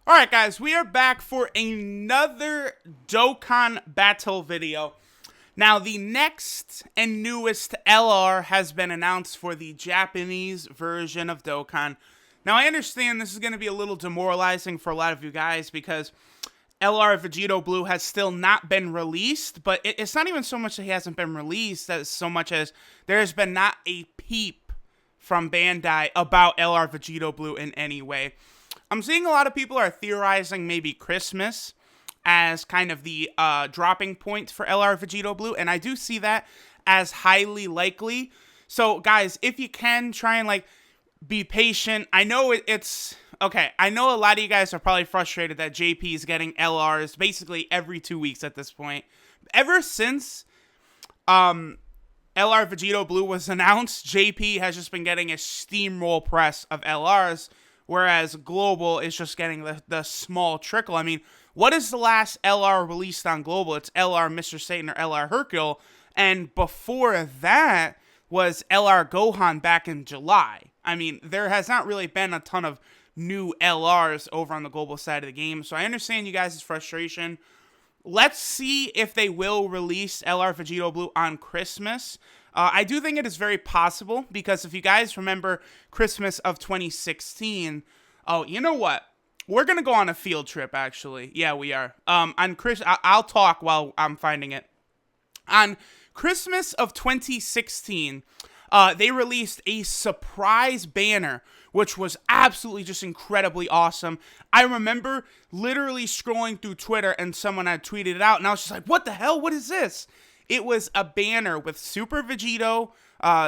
Alright guys, we are back for another Dokkan Battle video. Now the next and newest LR has been announced for the Japanese version of Dokkan. Now I understand this is going to be a little demoralizing for a lot of you guys because LR Vegito Blue has still not been released, but it's not even so much that he hasn't been released as so much as there has been not a peep from Bandai about LR Vegito Blue in any way. I'm seeing a lot of people are theorizing maybe Christmas as kind of the dropping point for LR Vegito Blue, and I do see that as highly likely. So, guys, if you can, try and, be patient. I know it's... Okay, I know a lot of you guys are probably frustrated that JP is getting LRs basically every 2 weeks at this point. Ever since LR Vegito Blue was announced, JP has just been getting a steamroll press of LRs, whereas Global is just getting the small trickle. I mean, what is the last LR released on Global? It's LR Mr. Satan or LR Hercule. And before that was LR Gohan back in July. I mean, there has not really been a ton of new LRs over on the Global side of the game. So I understand you guys' frustration. Let's see if they will release LR Vegito Blue on Christmas. I do think it is very possible, because if you guys remember Christmas of 2016, oh, you know what? We're going to go on a field trip, actually. Yeah, we are. I'll talk while I'm finding it. On Christmas of 2016, they released a surprise banner, which was absolutely just incredibly awesome. I remember literally scrolling through Twitter and someone had tweeted it out, and I was just like, what the hell? What is this? It was a banner with Super Vegito,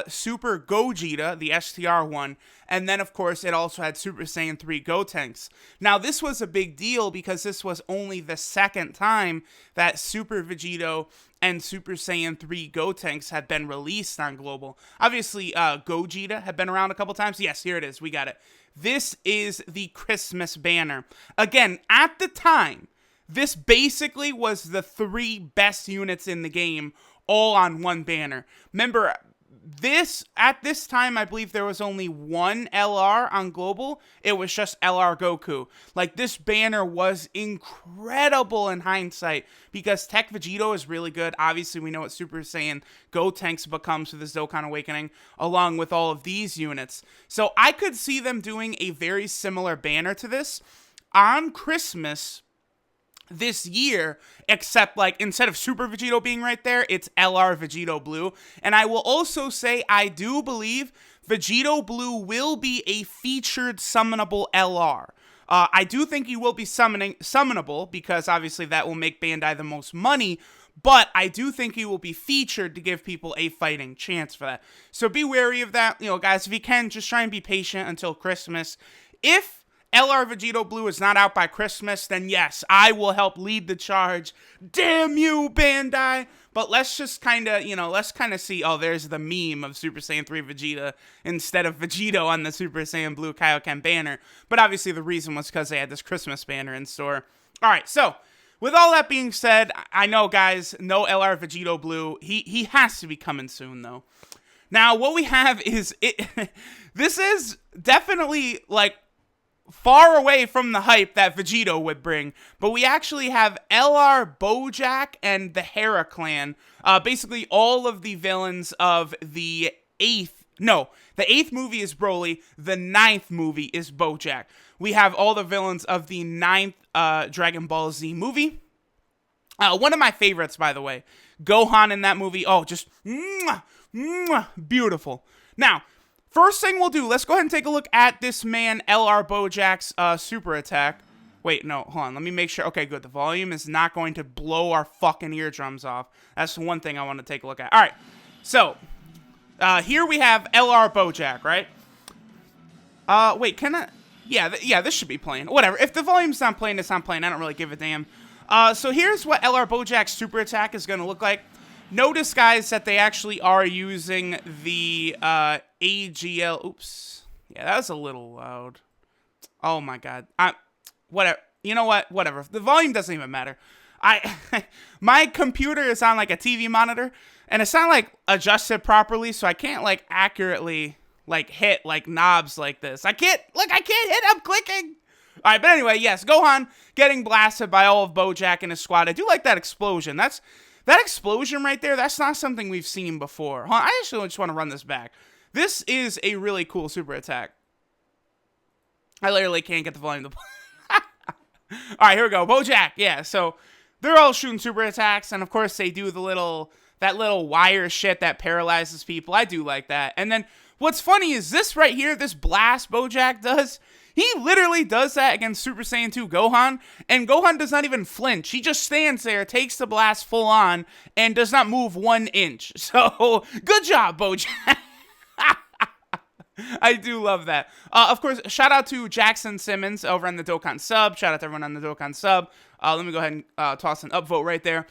Super Gogeta, the STR one, and then, of course, it also had Super Saiyan 3 Gotenks. Now, this was a big deal because this was only the second time that Super Vegito and Super Saiyan 3 Gotenks had been released on Global. Obviously, Gogeta had been around a couple times. Yes, here it is. We got it. This is the Christmas banner. Again, at the time, this basically was the 3 best units in the game, all on one banner. Remember, at this time, I believe there was only one LR on Global. It was just LR Goku. This banner was incredible in hindsight, because Tech Vegito is really good. Obviously, we know what Super Saiyan Gotenks becomes with his Dokkan Awakening, along with all of these units. So I could see them doing a very similar banner to this on Christmas this year, except instead of Super Vegito being right there, it's LR Vegito Blue. And I will also say I do believe Vegito Blue will be a featured summonable LR. I do think he will be summonable, because obviously that will make Bandai the most money, but I do think he will be featured to give people a fighting chance for that. So be wary of that. Guys, if you can, just try and be patient until Christmas. If LR Vegito Blue is not out by Christmas, then yes, I will help lead the charge. Damn you, Bandai! But let's just kind of, see, oh, there's the meme of Super Saiyan 3 Vegeta instead of Vegito on the Super Saiyan Blue Kaioken banner. But obviously the reason was because they had this Christmas banner in store. Alright, so, with all that being said, I know, guys, no LR Vegito Blue. He has to be coming soon, though. Now, what we have is, this is definitely, far away from the hype that Vegito would bring, but we actually have LR Bojack and the Hera clan, basically all of the villains of the 8th movie is Broly, the 9th movie is Bojack. We have all the villains of the 9th Dragon Ball Z movie. One of my favorites, by the way, Gohan in that movie, oh, just beautiful. Now, first thing we'll do, let's go ahead and take a look at this man, LR Bojack's super attack. Wait, no, hold on. Let me make sure. Okay, good. The volume is not going to blow our fucking eardrums off. That's the one thing I want to take a look at. All right, so here we have LR Bojack, right? Wait, can I? Yeah, this should be playing. Whatever. If the volume's not playing, it's not playing. I don't really give a damn. So here's what LR Bojack's super attack is going to look like. Notice, guys, that they actually are using the AGL. Oops. Yeah, that was a little loud. Oh, my God. Whatever. You know what? Whatever. The volume doesn't even matter. My computer is on, a TV monitor, and it's not, adjusted properly, so I can't, accurately, hit, knobs like this. I can't hit. I'm clicking. All right, but anyway, yes, Gohan getting blasted by all of Bojack and his squad. I do like that explosion. That explosion right there, that's not something we've seen before. Hold on, I actually just want to run this back. This is a really cool super attack. I literally can't get the volume to play. All right, here we go. Bojack, yeah, so they're all shooting super attacks, and of course they do that little wire shit that paralyzes people. I do like that. And then what's funny is this right here, this blast Bojack does, he literally does that against Super Saiyan 2 Gohan, and Gohan does not even flinch. He just stands there, takes the blast full on, and does not move 1 inch. So, good job, Bojack. I do love that. Of course, shout out to Jackson Simmons over on the Dokkan sub. Shout out to everyone on the Dokkan sub. Let me go ahead and toss an upvote right there.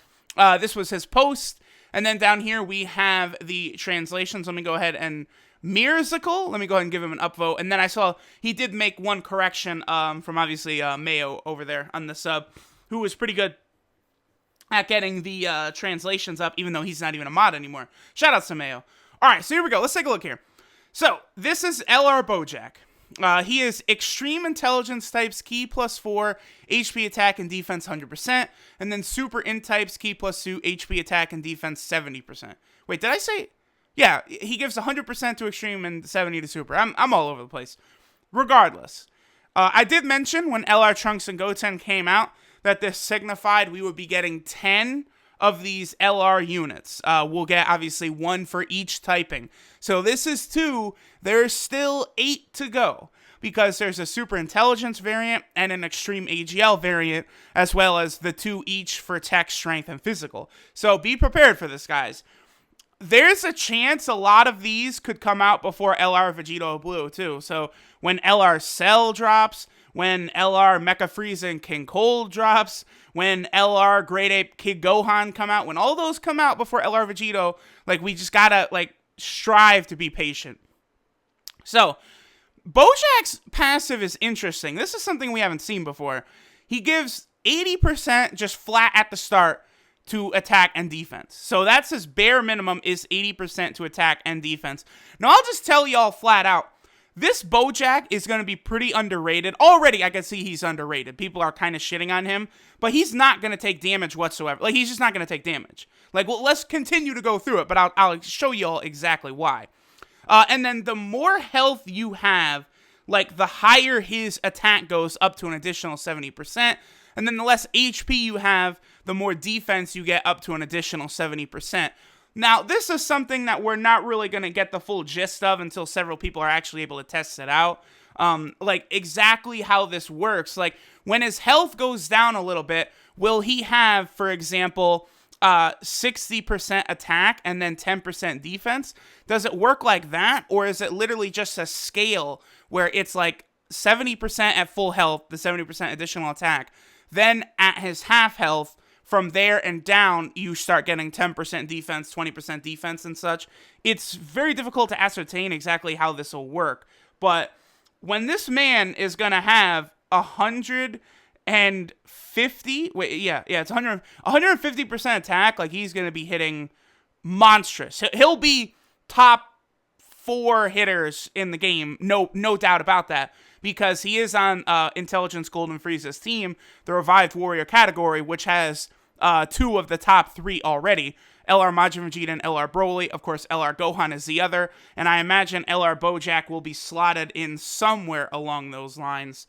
This was his post. And then down here, we have the translations. Let me go ahead and Mirzicle. Let me go ahead and give him an upvote. And then I saw he did make one correction from obviously Mayo over there on the sub, who was pretty good at getting the translations up, even though he's not even a mod anymore. Shout out to Mayo. All right, so here we go. Let's take a look here. So, this is LR Bojack. He is Extreme Intelligence types, Ki +4, HP attack and defense 100%, and then Super Int types, Ki +2, HP attack and defense 70%. Wait, did I say? Yeah, he gives 100% to Extreme and 70 to Super. I'm all over the place. Regardless, I did mention when LR Trunks and Goten came out that this signified we would be getting 10 of these LR units. We'll get, obviously, 1 for each typing. So this is 2. There's still 8 to go, because there's a Super Intelligence variant and an Extreme AGL variant, as well as the 2 each for Tech, Strength, and Physical. So be prepared for this, guys. There's a chance a lot of these could come out before LR Vegito Blue, too. So when LR Cell drops, when LR Mecha Frieza and King Cold drops, when LR Great Ape Kid Gohan come out, when all those come out before LR Vegito, like, we just gotta, like, strive to be patient. So, Bojack's passive is interesting. This is something we haven't seen before. He gives 80% just flat at the start to attack and defense. So that's his bare minimum, is 80% to attack and defense. Now, I'll just tell y'all flat out, this Bojack is going to be pretty underrated. Already, I can see he's underrated. People are kind of shitting on him, but he's not going to take damage whatsoever. Like, he's just not going to take damage. Like, well, let's continue to go through it, but I'll show y'all exactly why. And then the more health you have, like, the higher his attack goes, up to an additional 70%. And then the less HP you have, the more defense you get, up to an additional 70%. Now, this is something that we're not really going to get the full gist of until several people are actually able to test it out. Like, exactly how this works. Like, when his health goes down a little bit, will he have, for example, 60% attack and then 10% defense? Does it work like that? Or is it literally just a scale where it's like 70% at full health, the 70% additional attack, then at his half health, from there and down, you start getting 10% defense, 20% defense, and such. It's very difficult to ascertain exactly how this will work. But when this man is going to have 150% attack, like, he's going to be hitting monstrous. He'll be top 4 hitters in the game, no doubt about that, because he is on Intelligence Golden Frieza's team, the Revived Warrior category, which has 2 of the top 3 already. LR Majin Vegeta and LR Broly. Of course, LR Gohan is the other, and I imagine LR Bojack will be slotted in somewhere along those lines.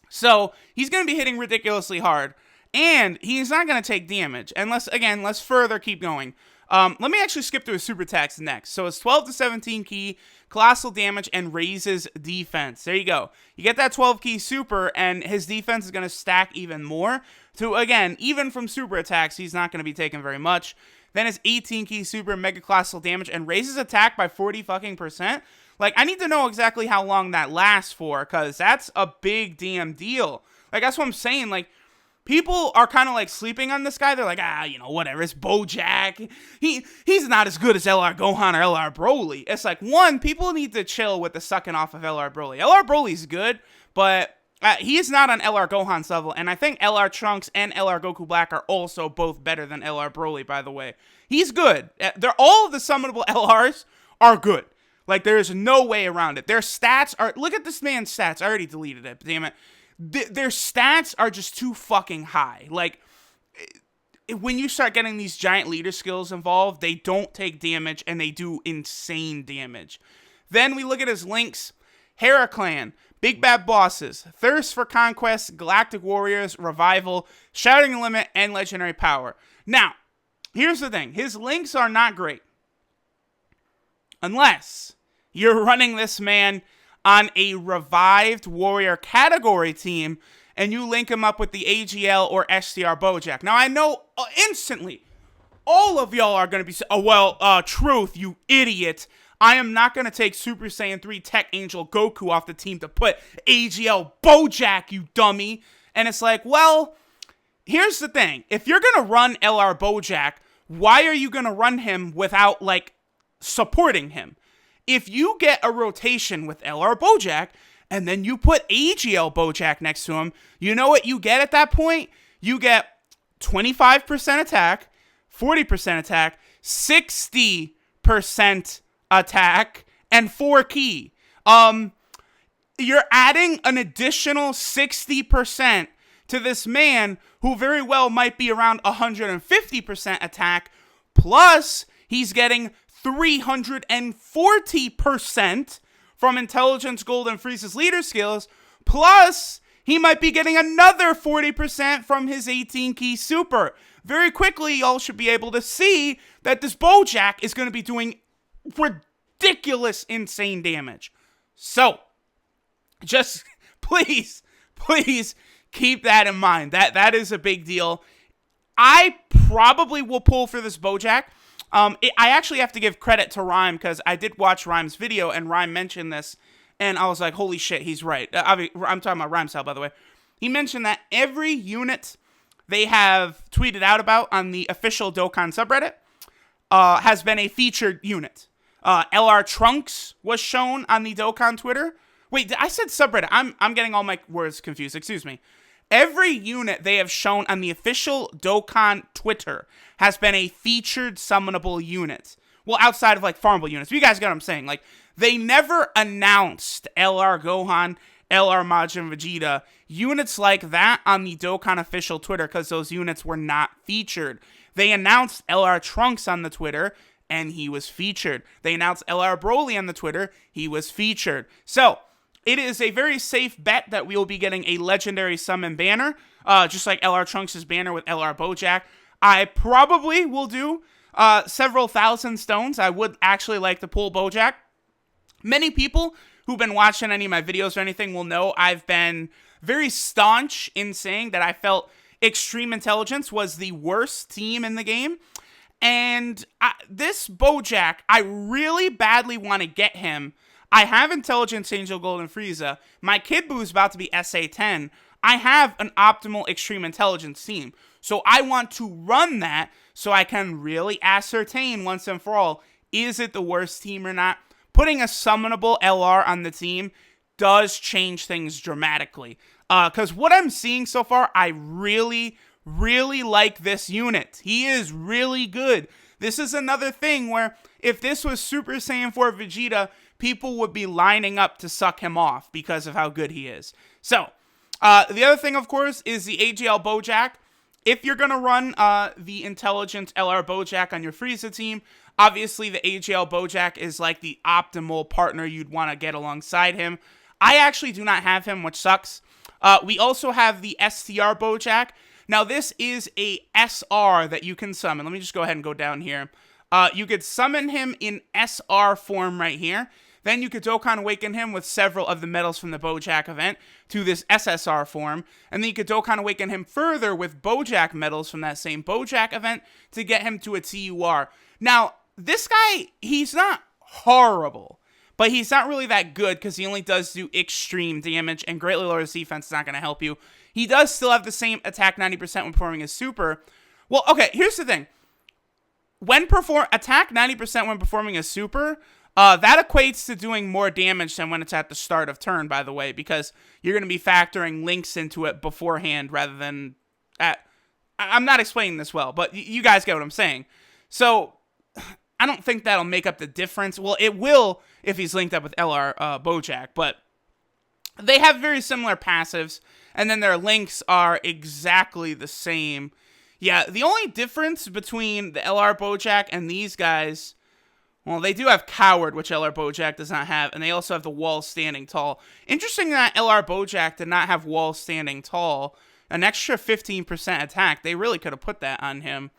So, he's going to be hitting ridiculously hard, and he's not going to take damage. And let's further keep going. Let me actually skip through his super attacks next. So, it's 12 to 17 Ki, colossal damage, and raises defense. There you go. You get that 12 Ki super, and his defense is going to stack even more. So, again, even from super attacks, he's not going to be taking very much. Then his 18 Ki super, mega colossal damage, and raises attack by 40%. Like, I need to know exactly how long that lasts for, because that's a big damn deal. Like, that's what I'm saying. Like, people are kind of, like, sleeping on this guy. They're like, whatever, it's Bojack. He's not as good as LR Gohan or LR Broly. It's like, one, people need to chill with the sucking off of LR Broly. LR Broly's good, but he is not on LR Gohan's level, and I think LR Trunks and LR Goku Black are also both better than LR Broly, by the way. He's good. All of the summonable LRs are good. Like, there's no way around it. Their stats are... Look at this man's stats. I already deleted it, damn it. Their stats are just too fucking high. Like, when you start getting these giant leader skills involved, they don't take damage, and they do insane damage. Then we look at his links. Hera Clan, Big Bad Bosses, Thirst for Conquest, Galactic Warriors, Revival, Shouting the Limit, and Legendary Power. Now, here's the thing. His links are not great. Unless you're running this man on a revived warrior category team and you link him up with the AGL or STR Bojack. Now, I know instantly all of y'all are going to be saying, oh, well, Truth, you idiot. I am not going to take Super Saiyan 3 Tech Angel Goku off the team to put AGL Bojack, you dummy. And it's like, well, here's the thing. If you're going to run LR Bojack, why are you going to run him without, like, supporting him? If you get a rotation with LR Bojack, and then you put AGL Bojack next to him, you know what you get at that point? You get 25% attack, 40% attack, 60% attack, and 4 key. You're adding an additional 60% to this man who very well might be around 150% attack, plus he's getting 340% from Intelligence Gold and Frieza's leader skills, plus he might be getting another 40% from his 18 key super. Very quickly, y'all should be able to see that this Bojack is going to be doing ridiculous, insane damage. So, just please keep that in mind. That is a big deal. I probably will pull for this Bojack. I actually have to give credit to Rhyme because I did watch Rhyme's video and Rhyme mentioned this and I was like, holy shit, he's right. I'm talking about Rhyme's style, by the way. He mentioned that every unit they have tweeted out about on the official Dokkan subreddit has been a featured unit. LR Trunks was shown on the Dokkan Twitter. Wait, I said subreddit. I'm getting all my words confused. Excuse me. Every unit they have shown on the official Dokkan Twitter has been a featured summonable unit. Well, outside of, like, farmable units. But you guys get what I'm saying. Like, they never announced LR Gohan, LR Majin Vegeta, units like that on the Dokkan official Twitter because those units were not featured. They announced LR Trunks on the Twitter, and he was featured. They announced LR Broly on the Twitter, he was featured. So, it is a very safe bet that we will be getting a legendary summon banner, just like LR Trunks' banner with LR Bojack. I probably will do several thousand stones. I would actually like to pull Bojack. Many people who've been watching any of my videos or anything will know I've been very staunch in saying that I felt Extreme Intelligence was the worst team in the game. And this Bojack, I really badly want to get him. I have Intelligence Angel Gold and Frieza. My Kid Boo's about to be SA10. I have an optimal Extreme Intelligence team. So I want to run that so I can really ascertain once and for all, is it the worst team or not? Putting a summonable LR on the team does change things dramatically. Because what I'm seeing so far, I really like this unit. He is really good. This is another thing where if this was Super Saiyan 4 Vegeta, people would be lining up to suck him off because of how good he is. So, the other thing, of course, is the AGL Bojack. If you're going to run the Intelligent LR Bojack on your Frieza team, obviously the AGL Bojack is like the optimal partner you'd want to get alongside him. I actually do not have him, which sucks. We also have the STR Bojack. Now, this is a SR that you can summon. Let me just go ahead and go down here. You could summon him in SR form right here. Then you could Dokkan Awaken him with several of the medals from the Bojack event to this SSR form. And then you could Dokkan Awaken him further with Bojack medals from that same Bojack event to get him to a TUR. Now, this guy, he's not horrible, but he's not really that good because he only does do extreme damage and greatly lowers defense is not going to help you. He does still have the same attack 90% when performing his super. Well, okay, here's the thing. Attack 90% when performing a super, that equates to doing more damage than when it's at the start of turn, by the way, because you're going to be factoring links into it beforehand rather than at... I'm not explaining this well, but you guys get what I'm saying. So, I don't think that'll make up the difference. Well, it will if he's linked up with LR Bojack, but they have very similar passives, and then their links are exactly the same. Yeah, the only difference between the LR Bojack and these guys, well, they do have Coward, which LR Bojack does not have, and they also have the Wall Standing Tall. Interesting that LR Bojack did not have Wall Standing Tall. An extra 15% attack. They really could have put that on him.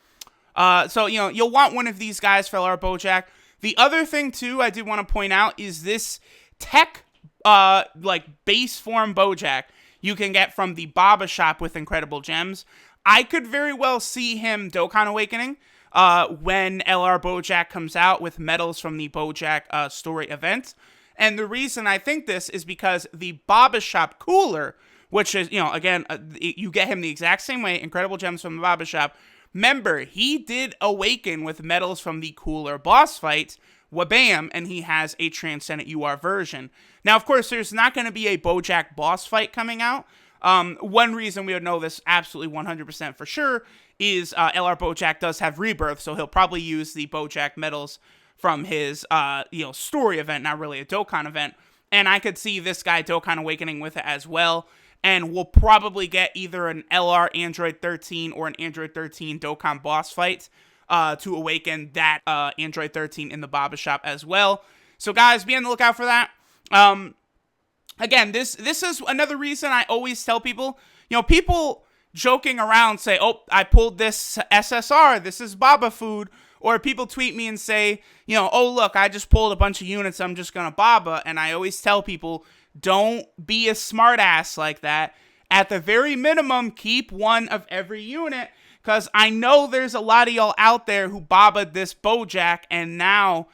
So, you'll want one of these guys for LR Bojack. The other thing, too, I do want to point out is this tech, base form Bojack you can get from the Baba shop with Incredible Gems. I could very well see him Dokkan Awakening when LR Bojack comes out with medals from the Bojack story event. And the reason I think this is because the Baba shop cooler, which is, again, you get him the exact same way, Incredible Gems from the Baba shop. Remember, he did awaken with medals from the cooler boss fight, wabam, and he has a Transcendent UR version. Now, of course, there's not going to be a Bojack boss fight coming out. One reason we would know this absolutely 100% for sure is LR Bojack does have Rebirth, so he'll probably use the Bojack medals from his, story event, not really a Dokkan event. And I could see this guy Dokkan Awakening with it as well. And we'll probably get either an LR Android 13 or an Android 13 Dokkan boss fight to awaken that Android 13 in the Baba shop as well. So guys, be on the lookout for that. Again, this is another reason I always tell people, people joking around say, oh, I pulled this SSR, this is Baba food. Or people tweet me and say, oh, look, I just pulled a bunch of units, I'm just going to Baba. And I always tell people, don't be a smartass like that. At the very minimum, keep one of every unit, because I know there's a lot of y'all out there who Baba'd this Bojack, and now,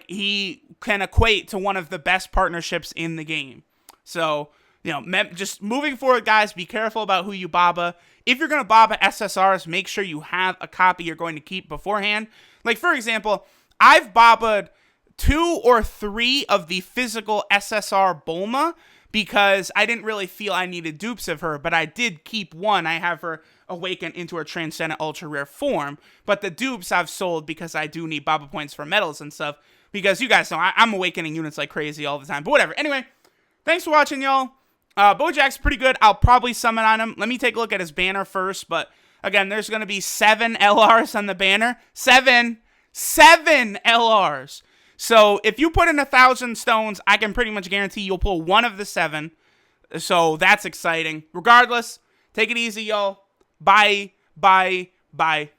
he can equate to one of the best partnerships in the game. So, just moving forward, guys, be careful about who you Baba. If you're going to Baba SSRs, make sure you have a copy you're going to keep beforehand. For example, I've Baba'd 2 or 3 of the physical SSR Bulma because I didn't really feel I needed dupes of her, but I did keep one. I have her awaken into her Transcendent Ultra Rare form, but the dupes I've sold because I do need Baba points for medals and stuff, because you guys know I'm awakening units like crazy all the time, but whatever. Anyway, thanks for watching, y'all. Bojack's pretty good. I'll probably summon on him. Let me take a look at his banner first, but again, there's going to be 7 LRs on the banner. 7 LRs. So if you put in 1,000 stones, I can pretty much guarantee you'll pull one of the 7. So that's exciting. Regardless, take it easy, y'all. Bye, bye, bye.